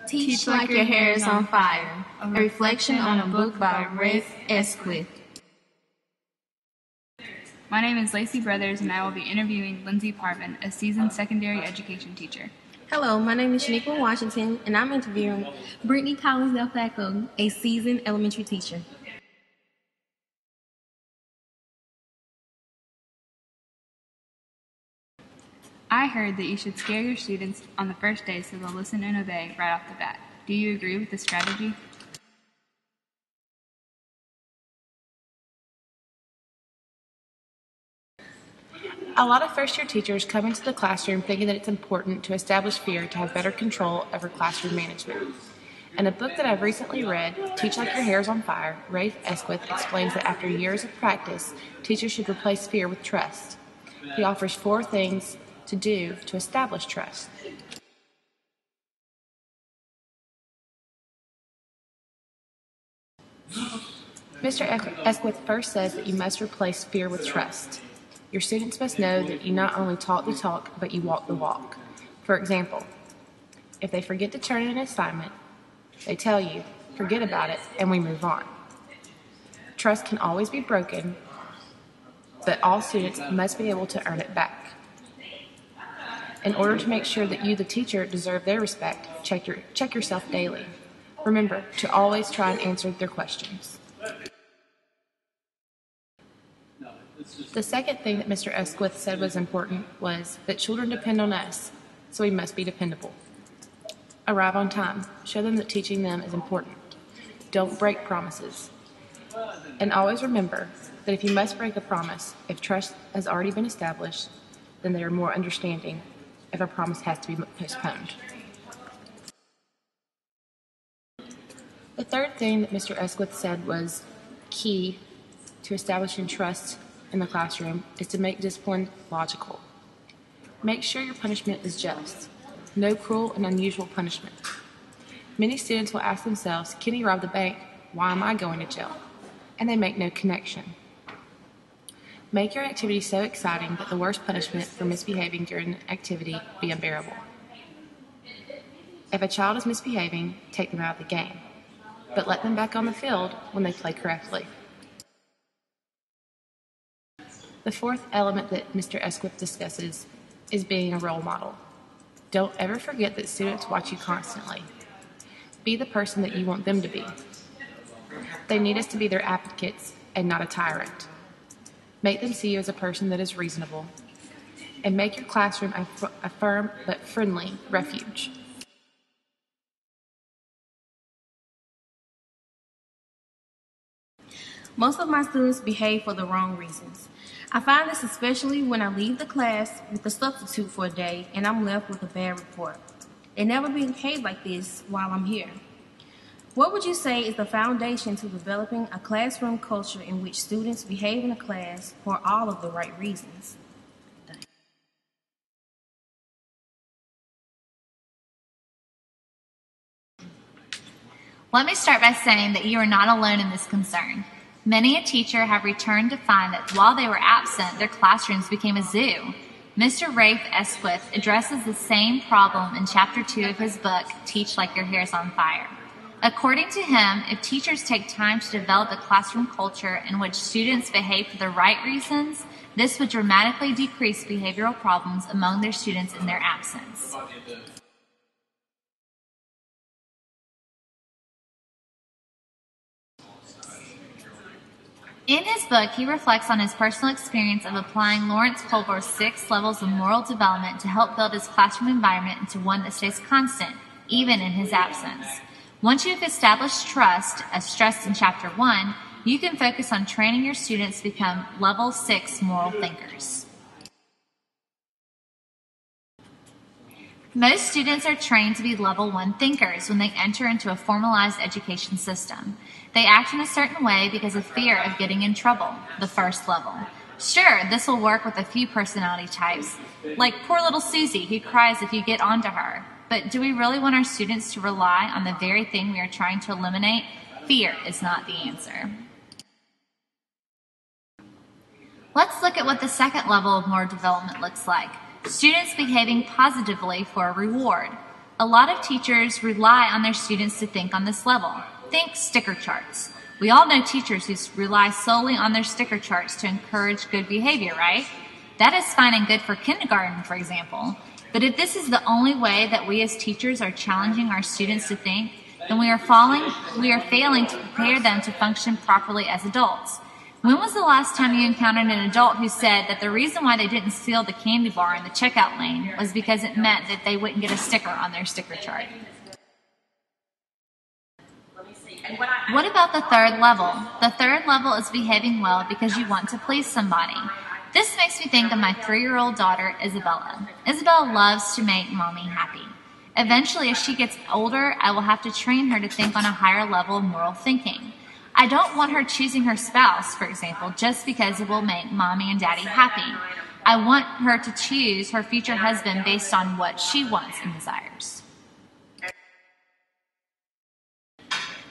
Teach Like Your Hair is on Fire, a reflection on a book by Rafe, Esquith. My name is Lacey Brothers, and I will be interviewing Lindsay Parvin, a seasoned secondary education teacher. Hello, my name is Shaniqua Washington, and I'm interviewing Brittany Collins Del Flacco, a seasoned elementary teacher. I heard that you should scare your students on the first day so they'll listen and obey right off the bat. Do you agree with this strategy? A lot of first-year teachers come into the classroom thinking that it's important to establish fear to have better control over classroom management. In a book that I've recently read, Teach Like Your Hair is on Fire, Rafe Esquith explains that after years of practice, teachers should replace fear with trust. He offers 4 things to do to establish trust. Mr. Esquith first says that you must replace fear with trust. Your students must know that you not only talk the talk, but you walk the walk. For example, if they forget to turn in an assignment, they tell you, forget about it, and we move on. Trust can always be broken, but all students must be able to earn it back. In order to make sure that you, the teacher, deserve their respect, check yourself daily. Remember to always try and answer their questions. The second thing that Mr. Esquith said was important was that children depend on us, so we must be dependable. Arrive on time. Show them that teaching them is important. Don't break promises. And always remember that if you must break a promise, if trust has already been established, then they are more understanding if a promise has to be postponed. The third thing that Mr. Esquith said was key to establishing trust in the classroom is to make discipline logical. Make sure your punishment is just. No cruel and unusual punishment. Many students will ask themselves, can he rob the bank? Why am I going to jail? And they make no connection. Make your activity so exciting that the worst punishment for misbehaving during an activity be unbearable. If a child is misbehaving, take them out of the game, but let them back on the field when they play correctly. The fourth element that Mr. Esquith discusses is being a role model. Don't ever forget that students watch you constantly. Be the person that you want them to be. They need us to be their advocates and not a tyrant. Make them see you as a person that is reasonable, and make your classroom a firm but friendly refuge. Most of my students behave for the wrong reasons. I find this especially when I leave the class with a substitute for a day and I'm left with a bad report. They never behave like this while I'm here. What would you say is the foundation to developing a classroom culture in which students behave in a class for all of the right reasons? Let me start by saying that you are not alone in this concern. Many a teacher have returned to find that while they were absent, their classrooms became a zoo. Mr. Rafe Esquith addresses the same problem in Chapter 2 of his book, Teach Like Your Hair is on Fire. According to him, if teachers take time to develop a classroom culture in which students behave for the right reasons, this would dramatically decrease behavioral problems among their students in their absence. In his book, he reflects on his personal experience of applying Lawrence Culver's 6 levels of moral development to help build his classroom environment into one that stays constant, even in his absence. Once you've established trust, as stressed in Chapter 1, you can focus on training your students to become Level 6 moral thinkers. Most students are trained to be Level 1 thinkers when they enter into a formalized education system. They act in a certain way because of fear of getting in trouble, the first level. Sure, this will work with a few personality types, like poor little Susie who cries if you get onto her. But do we really want our students to rely on the very thing we are trying to eliminate? Fear is not the answer. Let's look at what the second level of moral development looks like. Students behaving positively for a reward. A lot of teachers rely on their students to think on this level. Think sticker charts. We all know teachers who rely solely on their sticker charts to encourage good behavior, right? That is fine and good for kindergarten, for example. But if this is the only way that we as teachers are challenging our students to think, then we are failing to prepare them to function properly as adults. When was the last time you encountered an adult who said that the reason why they didn't steal the candy bar in the checkout lane was because it meant that they wouldn't get a sticker on their sticker chart? What about the third level? The third level is behaving well because you want to please somebody. This makes me think of my 3-year-old daughter, Isabella. Isabella loves to make mommy happy. Eventually, as she gets older, I will have to train her to think on a higher level of moral thinking. I don't want her choosing her spouse, for example, just because it will make mommy and daddy happy. I want her to choose her future husband based on what she wants and desires.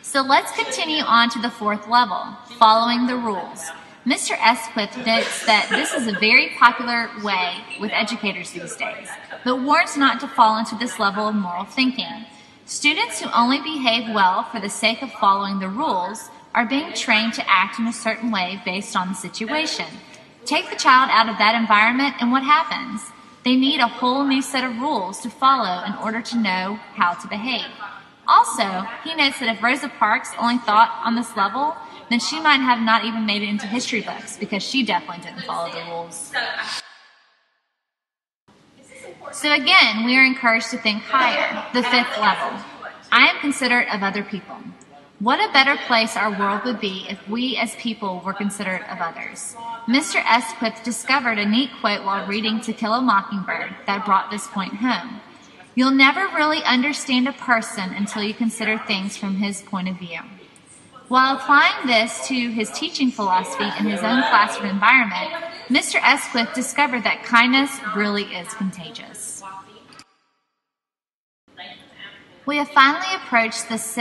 So let's continue on to the 4th level, following the rules. Mr. Esquith notes that this is a very popular way with educators these days, but warns not to fall into this level of moral thinking. Students who only behave well for the sake of following the rules are being trained to act in a certain way based on the situation. Take the child out of that environment and what happens? They need a whole new set of rules to follow in order to know how to behave. Also, he notes that if Rosa Parks only thought on this level, then she might have not even made it into history books because she definitely didn't follow the rules. So again, we are encouraged to think higher, the 5th level. I am considerate of other people. What a better place our world would be if we as people were considerate of others. Mr. Esquith discovered a neat quote while reading To Kill a Mockingbird that brought this point home. You'll never really understand a person until you consider things from his point of view. While applying this to his teaching philosophy in his own classroom environment, Mr. Esquith discovered that kindness really is contagious. We have finally approached the 6th